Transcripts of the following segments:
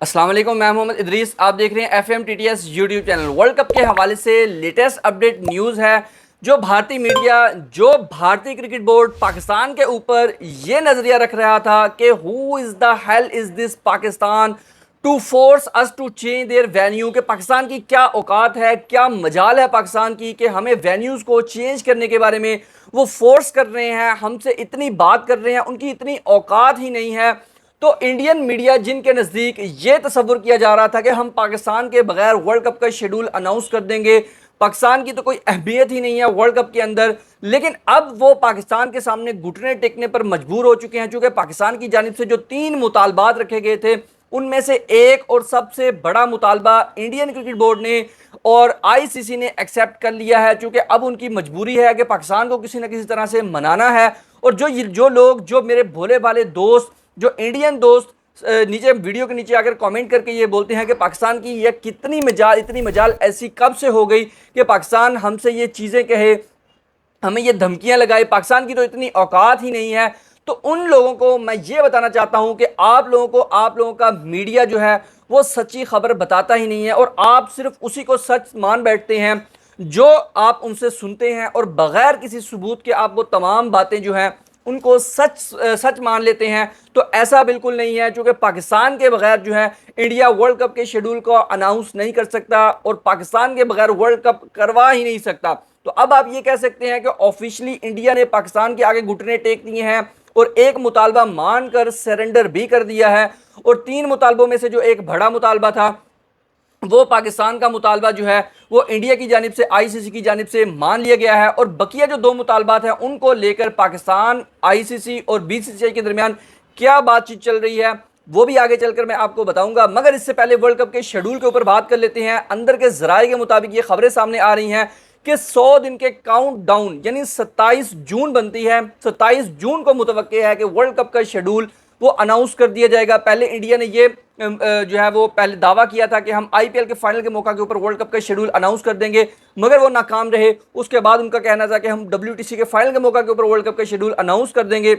अस्सलाम वालेकुम, मैं मोहम्मद इदरीस। आप देख रहे हैं FMTTS YouTube channel. World cup के हवाले से लेटेस्ट अपडेट न्यूज़ है। जो भारतीय मीडिया, जो भारतीय क्रिकेट बोर्ड पाकिस्तान के ऊपर ये नज़रिया रख रहा था कि who is the hell is this Pakistan to force us to change their venue, के पाकिस्तान की क्या औकात है, क्या मजाल है पाकिस्तान की कि हमें वेन्यूज़ को चेंज करने के बारे में वो फोर्स कर रहे हैं, हमसे इतनी बात कर रहे हैं, उनकी इतनी औकात ही नहीं है। तो इंडियन मीडिया जिनके नज़दीक ये तस्वुर किया जा रहा था कि हम पाकिस्तान के बगैर वर्ल्ड कप का शेड्यूल अनाउंस कर देंगे, पाकिस्तान की तो कोई अहमियत ही नहीं है वर्ल्ड कप के अंदर, लेकिन अब वो पाकिस्तान के सामने घुटने टेकने पर मजबूर हो चुके हैं। चूंकि पाकिस्तान की जानिब से जो 3 मुतालबात रखे गए थे, उनमें से एक और सबसे बड़ा मुतालबा इंडियन क्रिकेट बोर्ड ने और आईसीसी ने एक्सेप्ट कर लिया है। चूंकि अब उनकी मजबूरी है कि पाकिस्तान को किसी ना किसी तरह से मनाना है। और जो लोग, जो मेरे भोले भाले दोस्त, जो इंडियन दोस्त नीचे वीडियो के नीचे आकर कमेंट करके ये बोलते हैं कि पाकिस्तान की ये कितनी मजाल, इतनी मजाल ऐसी कब से हो गई कि पाकिस्तान हमसे ये चीज़ें कहे, हमें ये धमकियां लगाए, पाकिस्तान की तो इतनी औकात ही नहीं है। तो उन लोगों को मैं ये बताना चाहता हूं कि आप लोगों का मीडिया जो है वो सच्ची खबर बताता ही नहीं है, और आप सिर्फ उसी को सच मान बैठते हैं जो आप उनसे सुनते हैं, और बगैर किसी सबूत के आप वो तमाम बातें जो हैं उनको सच सच मान लेते हैं। तो ऐसा बिल्कुल नहीं है, क्योंकि पाकिस्तान के बगैर जो है इंडिया वर्ल्ड कप के शेड्यूल को अनाउंस नहीं कर सकता, और पाकिस्तान के बगैर वर्ल्ड कप करवा ही नहीं सकता। तो अब आप ये कह सकते हैं कि ऑफिशियली इंडिया ने पाकिस्तान के आगे घुटने टेक दिए हैं और एक मुतालबा मानकर सरेंडर भी कर दिया है। और 3 मुतालबों में से जो एक बड़ा मुतालबा था, वो पाकिस्तान का मुतालबा जो है वो इंडिया की जानिब से, आईसीसी की जानिब से मान लिया गया है। और बकिया जो 2 मुतालबात हैं उनको लेकर पाकिस्तान, आईसीसी और बीसीसीआई के दरमियान क्या बातचीत चल रही है वो भी आगे चलकर मैं आपको बताऊंगा। मगर इससे पहले वर्ल्ड कप के शेड्यूल के ऊपर बात कर लेते हैं। अंदर के जराये के मुताबिक ये खबरें सामने आ रही हैं कि 100 दिन के काउंट डाउन यानी 27 जून बनती है, 27 जून को मुतवक्के है कि वर्ल्ड कप का शेड्यूल वो अनाउंस कर दिया जाएगा। पहले इंडिया ने ये जो है वो पहले दावा किया था कि हम आईपीएल के फाइनल के मौका के ऊपर वर्ल्ड कप का शेड्यूल अनाउंस कर देंगे, मगर वो नाकाम रहे। उसके बाद उनका कहना था कि हम डब्ल्यूटीसी के फाइनल के मौका के ऊपर वर्ल्ड कप का शेड्यूल अनाउंस कर देंगे।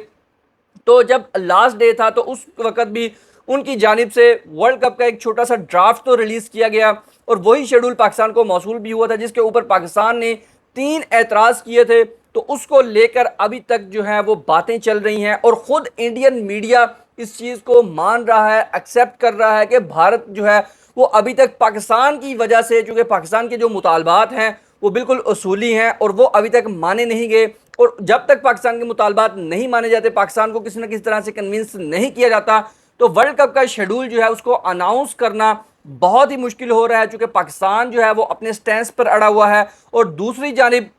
तो जब लास्ट डे था तो उस वक्त भी उनकी जानिब से वर्ल्ड कप का एक छोटा सा ड्राफ्ट तो रिलीज किया गया, और वही शेड्यूल पाकिस्तान को मौसूल भी हुआ था, जिसके ऊपर पाकिस्तान ने 3 एतराज़ किए थे। तो उसको लेकर अभी तक जो है वो बातें चल रही हैं, और ख़ुद इंडियन मीडिया इस चीज़ को मान रहा है, एक्सेप्ट कर रहा है कि भारत जो है वो अभी तक पाकिस्तान की वजह से, चूँकि पाकिस्तान के जो मुतालबात हैं वो बिल्कुल उसूली हैं और वो अभी तक माने नहीं गए। और जब तक पाकिस्तान के मुतालबात नहीं माने जाते, पाकिस्तान को किसी न किसी तरह से कन्विंस नहीं किया जाता, तो वर्ल्ड कप का शेड्यूल जो है उसको अनाउंस करना बहुत ही मुश्किल हो रहा है। चूँकि पाकिस्तान जो है वो अपने स्टैंड पर अड़ा हुआ है, और दूसरी जानिब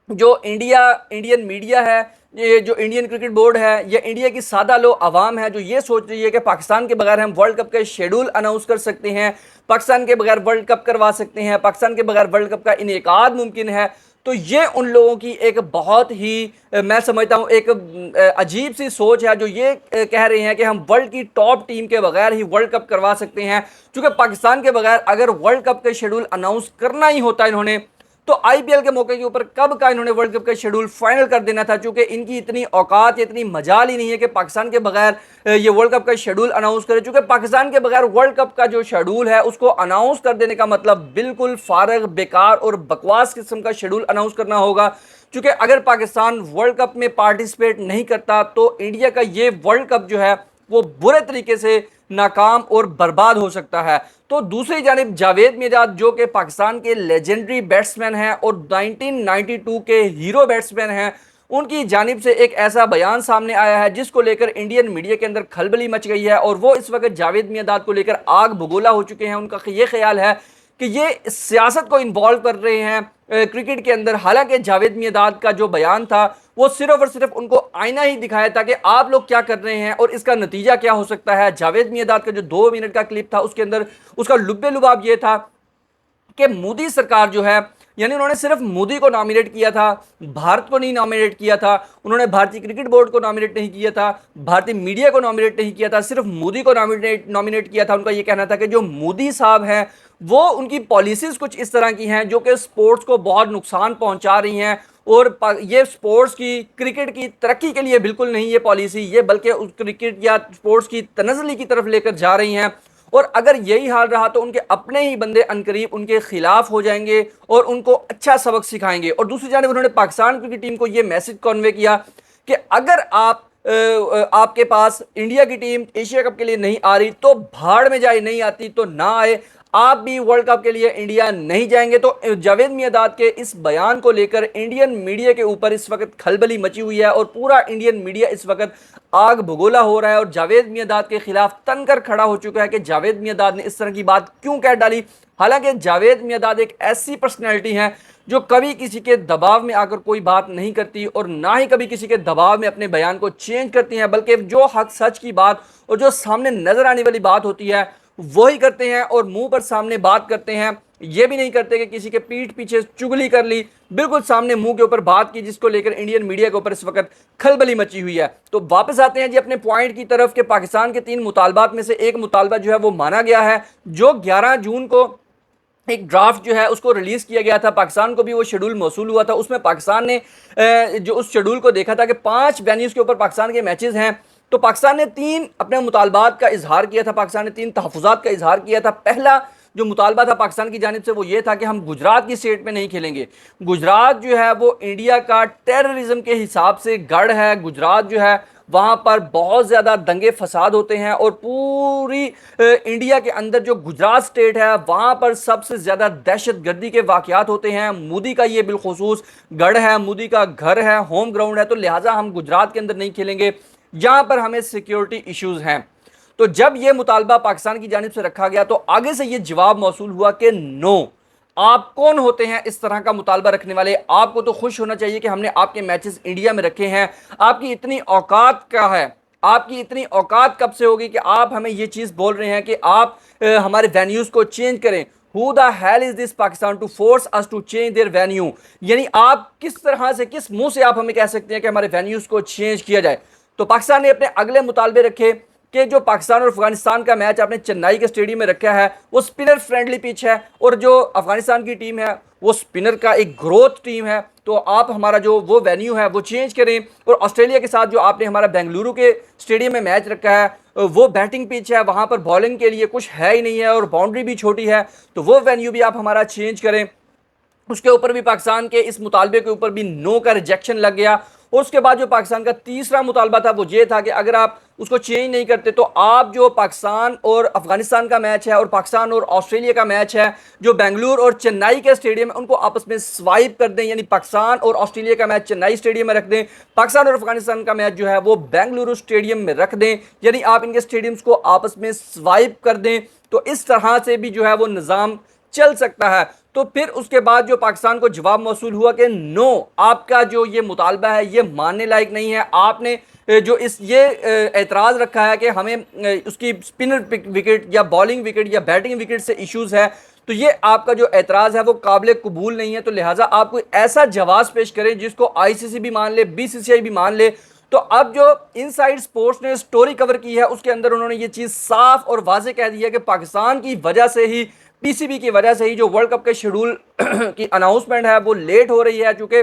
जो इंडियन मीडिया है, ये जो इंडियन क्रिकेट बोर्ड है, या इंडिया की सादा लो आवाम है जो ये सोच रही है कि पाकिस्तान के बगैर हम वर्ल्ड कप का शेड्यूल अनाउंस कर सकते हैं, पाकिस्तान के बगैर वर्ल्ड कप करवा सकते हैं, पाकिस्तान के बगैर वर्ल्ड कप का इनेकाद मुमकिन है। तो ये उन लोगों की एक बहुत ही मैं समझता हूँ एक अजीब सी सोच है, जो ये कह रहे हैं कि हम वर्ल्ड की टॉप टीम के बगैर ही वर्ल्ड कप करवा सकते हैं। क्योंकि पाकिस्तान के बगैर अगर वर्ल्ड कप का शेड्यूल अनाउंस करना ही होता इन्होंने, तो आईपीएल के मौके के ऊपर कब का इन्होंने वर्ल्ड कप का शेड्यूल फाइनल कर देना था। चूंकि इनकी इतनी औकात, इतनी मजाल ही नहीं है कि पाकिस्तान के बगैर ये वर्ल्ड कप का शेड्यूल अनाउंस करे। चूंकि पाकिस्तान के बगैर वर्ल्ड कप का जो शेड्यूल है उसको अनाउंस कर देने का मतलब बिल्कुल फारग, बेकार और बकवास किस्म का शेड्यूल अनाउंस करना होगा। क्योंकि अगर पाकिस्तान वर्ल्ड कप में पार्टिसिपेट नहीं करता तो इंडिया का ये वर्ल्ड कप जो है वो बुरे तरीके से नाकाम और बर्बाद हो सकता है। तो दूसरी जानिब जावेद मियादाद, जो कि पाकिस्तान के लेजेंडरी बैट्समैन हैं और 1992 के हीरो बैट्समैन हैं, उनकी जानिब से एक ऐसा बयान सामने आया है जिसको लेकर इंडियन मीडिया के अंदर खलबली मच गई है, और वो इस वक्त जावेद मियादाद को लेकर आग बगोला हो चुके हैं। उनका ये ख्याल है कि ये सियासत को इन्वॉल्व कर रहे हैं क्रिकेट के अंदर। हालांकि जावेद मियादाद का जो बयान था वो सिर्फ और सिर्फ उनको आईना ही दिखाया था कि आप लोग क्या कर रहे हैं और इसका नतीजा क्या हो सकता है। जावेद मियादाद का जो 2 मिनट का क्लिप था उसके अंदर उसका लुब्बे लुबाब ये था कि मोदी सरकार जो है, यानी उन्होंने सिर्फ मोदी को नॉमिनेट किया था, भारत को नहीं नॉमिनेट किया था, उन्होंने भारतीय क्रिकेट बोर्ड को नॉमिनेट नहीं किया था, भारतीय मीडिया को नॉमिनेट नहीं किया था, सिर्फ मोदी को नॉमिनेट किया था। उनका ये कहना था कि जो मोदी साहब हैं वो, उनकी पॉलिसीज़ कुछ इस तरह की हैं जो कि स्पोर्ट्स को बहुत नुकसान पहुंचा रही हैं, और ये स्पोर्ट्स की, क्रिकेट की तरक्की के लिए बिल्कुल नहीं ये पॉलिसी, ये बल्कि उस क्रिकेट या स्पोर्ट्स की तनज़ली की तरफ लेकर जा रही हैं। और अगर यही हाल रहा तो उनके अपने ही बंदे अनकरीब उनके खिलाफ हो जाएंगे और उनको अच्छा सबक सिखाएंगे। और दूसरी जानिब उन्होंने पाकिस्तान क्रिकेट टीम को यह मैसेज कन्वे किया कि अगर आपके पास इंडिया की टीम एशिया कप के लिए नहीं आ रही तो भाड़ में जाए, नहीं आती तो ना आए, आप भी वर्ल्ड कप के लिए इंडिया नहीं जाएंगे। तो जावेद मियांदाद के इस बयान को लेकर इंडियन मीडिया के ऊपर इस वक्त खलबली मची हुई है और पूरा इंडियन मीडिया इस वक्त आग भगोला हो रहा है और जावेद मियांदाद के खिलाफ तनकर खड़ा हो चुका है कि जावेद मियांदाद ने इस तरह की बात क्यों कह डाली। हालांकि जावेद मियांदाद एक ऐसी पर्सनैलिटी है जो कभी किसी के दबाव में आकर कोई बात नहीं करती और ना ही कभी किसी के दबाव में अपने बयान को चेंज करती हैं, बल्कि जो हक सच की बात और जो सामने नजर आने वाली बात होती है वही करते हैं और मुंह पर सामने बात करते हैं। ये भी नहीं करते कि किसी के पीठ पीछे चुगली कर ली, बिल्कुल सामने मुंह के ऊपर बात की, जिसको लेकर इंडियन मीडिया के ऊपर इस वक्त खलबली मची हुई है। तो वापस आते हैं जी अपने पॉइंट की तरफ कि पाकिस्तान के 3 मुतालबात में से एक मुतालबा जो है वो माना गया है, जो 11 जून को एक ड्राफ्ट जो है उसको रिलीज किया गया था। पाकिस्तान को भी वो शेड्यूल मौसूल हुआ था। उसमें पाकिस्तान ने जो उस शेड्यूल को देखा था कि 5 वेन्यूज़ के ऊपर पाकिस्तान के मैचेस हैं, तो पाकिस्तान ने 3 अपने मुतालबात का इजहार किया था, पाकिस्तान ने 3 तहफ़्फ़ुज़ात का इजहार किया था। पहला जो मुतालबा था पाकिस्तान की जानिब से वो ये था कि हम गुजरात की स्टेट में नहीं खेलेंगे। गुजरात जो है वो इंडिया का टेररिज्म के हिसाब से गढ़ है। गुजरात जो है वहाँ पर बहुत ज़्यादा दंगे फसाद होते हैं और पूरी इंडिया के अंदर जो गुजरात स्टेट है वहाँ पर सबसे ज़्यादा दहशत गर्दी के वाक़यात होते हैं। मोदी का ये बिलखुसूस गढ़ है, मोदी का घर है, होम ग्राउंड है, तो लिहाजा हम गुजरात के अंदर नहीं खेलेंगे, यहाँ पर हमें सिक्योरिटी इश्यूज़ हैं। तो जब ये मुतालबा पाकिस्तान की जानिब से रखा गया तो आगे से ये जवाब मौसूल हुआ कि नो, आप कौन होते हैं इस तरह का मुतालबा रखने वाले? आपको तो खुश होना चाहिए कि हमने आपके मैचेस इंडिया में रखे हैं। आपकी इतनी औकात क्या है? आपकी इतनी औकात कब से होगी कि आप हमें ये चीज़ बोल रहे हैं कि आप हमारे वेन्यूज़ को चेंज करें? Who the hell is this Pakistan to force us to change their venue? यानी आप किस तरह से, किस मुंह से आप हमें कह सकते हैं कि हमारे वेन्यूज़ को चेंज किया जाए? तो पाकिस्तान ने अपने अगले मुतालबे रखे कि जो पाकिस्तान और अफगानिस्तान का मैच आपने चेन्नई के स्टेडियम में रखा है वो स्पिनर फ्रेंडली पिच है और जो अफगानिस्तान की टीम है वो स्पिनर का एक ग्रोथ टीम है, तो आप हमारा जो वो वेन्यू है वो चेंज करें। और ऑस्ट्रेलिया के साथ जो आपने हमारा बेंगलुरु के स्टेडियम में मैच रखा है वो बैटिंग पिच है, वहाँ पर बॉलिंग के लिए कुछ है ही नहीं है और बाउंड्री भी छोटी है, तो वो वेन्यू भी आप हमारा चेंज करें। उसके ऊपर भी पाकिस्तान के इस मुतालबे के ऊपर भी नो का रिजेक्शन लग गया। और उसके बाद जो पाकिस्तान का तीसरा मुतालबा था वो ये था कि अगर आप उसको चेंज नहीं करते तो आप जो पाकिस्तान और अफगानिस्तान का मैच है और पाकिस्तान और ऑस्ट्रेलिया का मैच है जो बेंगलुरु और चेन्नई के स्टेडियम है उनको आपस में स्वाइप कर दें, यानी पाकिस्तान और ऑस्ट्रेलिया का मैच चेन्नई स्टेडियम में रख दें, पाकिस्तान और अफगानिस्तान का मैच जो है वो बेंगलुरु स्टेडियम में रख दें, यानी आप इनके स्टेडियम्स को आपस में स्वाइप कर दें। तो इस तरह से भी जो है वो निज़ाम चल सकता है। तो फिर उसके बाद जो पाकिस्तान को जवाब मौसूल हुआ कि नो, आपका जो ये मुतालबा है ये मानने लायक नहीं है। आपने जो ये एतराज़ रखा है कि हमें उसकी स्पिनर विकेट या बॉलिंग विकेट या बैटिंग विकेट से इश्यूज़ है, तो ये आपका जो एतराज़ है वो काबिल कबूल नहीं है। तो लिहाजा आप कोई ऐसा जवाब पेश करें जिसको ICC भी मान ले, BCCI भी मान ले। तो अब जो इनसाइड स्पोर्ट्स ने स्टोरी कवर की है उसके अंदर उन्होंने ये चीज़ साफ और वाजे कह दी है कि पाकिस्तान की वजह से ही, PCB की वजह से ही जो वर्ल्ड कप के शेड्यूल की अनाउंसमेंट है वो लेट हो रही है, चूँकि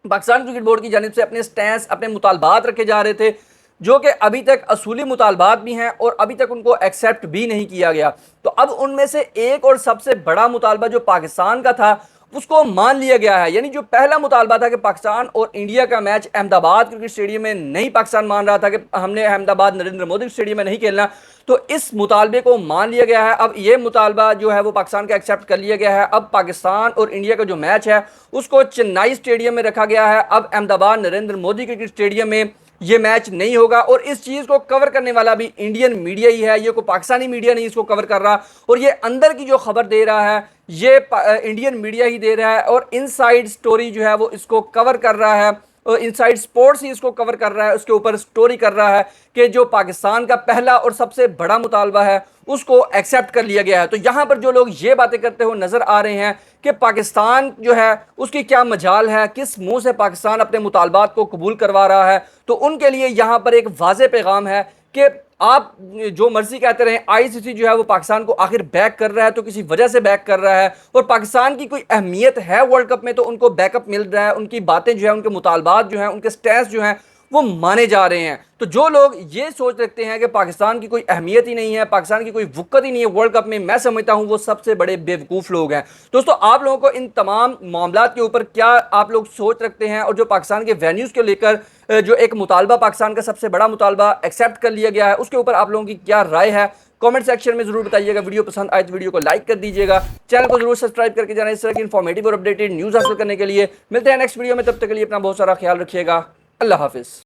पाकिस्तान क्रिकेट बोर्ड की जानिब से अपने स्टैंस, अपने मुतालबात रखे जा रहे थे जो कि अभी तक असूली मुतालबात भी हैं और अभी तक उनको एक्सेप्ट भी नहीं किया गया। तो अब उनमें से एक और सबसे बड़ा मुतालबा जो पाकिस्तान का था उसको मान लिया गया है। यानी जो पहला मुतालबा था कि पाकिस्तान और इंडिया का मैच अहमदाबाद क्रिकेट स्टेडियम में नहीं, पाकिस्तान मान रहा था कि हमने अहमदाबाद नरेंद्र मोदी स्टेडियम में नहीं खेलना, तो इस मुतालबे को मान लिया गया है। अब ये मुतालबा जो है वो पाकिस्तान का एक्सेप्ट कर लिया गया है। अब पाकिस्तान और इंडिया का जो मैच है उसको चेन्नई स्टेडियम में रखा गया है। अब अहमदाबाद नरेंद्र मोदी क्रिकेट स्टेडियम में ये मैच नहीं होगा और इस चीज़ को कवर करने वाला भी इंडियन मीडिया ही है, ये कोई पाकिस्तानी मीडिया नहीं इसको कवर कर रहा। और ये अंदर की जो खबर दे रहा है ये इंडियन मीडिया ही दे रहा है और इनसाइड स्टोरी जो है वो इसको कवर कर रहा है और इनसाइड स्पोर्ट्स ही इसको कवर कर रहा है, उसके ऊपर स्टोरी कर रहा है कि जो पाकिस्तान का पहला और सबसे बड़ा मुतालबा है उसको एक्सेप्ट कर लिया गया है। तो यहाँ पर जो लोग ये बातें करते हुए नज़र आ रहे हैं कि पाकिस्तान जो है उसकी क्या मजाल है, किस मुंह से पाकिस्तान अपने मुतालबात को कबूल करवा रहा है, तो उनके लिए यहाँ पर एक वाज़े पैगाम है कि आप जो मर्जी कहते रहें, ICC जो है वो पाकिस्तान को आखिर बैक कर रहा है तो किसी वजह से बैक कर रहा है और पाकिस्तान की कोई अहमियत है वर्ल्ड कप में तो उनको बैकअप मिल रहा है, उनकी बातें जो है, उनके मुतालबात जो हैं, उनके स्टैंस जो हैं वो माने जा रहे हैं। तो जो लोग ये सोच रखते हैं कि पाकिस्तान की कोई अहमियत ही नहीं है, पाकिस्तान की कोई वक़्त ही नहीं है वर्ल्ड कप में, मैं समझता हूं वो सबसे बड़े बेवकूफ़ लोग हैं। दोस्तों, आप लोगों को इन तमाम मामलात के ऊपर क्या आप लोग सोच रखते हैं, और जो पाकिस्तान के वेन्यूज़ को लेकर जो एक मुतालबा पाकिस्तान का सबसे बड़ा मुतालबा एक्सेप्ट कर लिया गया है, उसके ऊपर आप लोगों की क्या राय है, कमेंट सेक्शन में जरूर बताइएगा। वीडियो पसंद आए तो वीडियो को लाइक कर दीजिएगा, चैनल को जरूर सब्सक्राइब करके जाना इस तरह की इन्फॉर्मेटिव और अपडेटेड न्यूज़ हासिल करने के लिए। मिलते हैं नेक्स्ट वीडियो में, तब तक के लिए अपना बहुत सारा ख्याल रखिएगा। अल्लाह हाफिज़।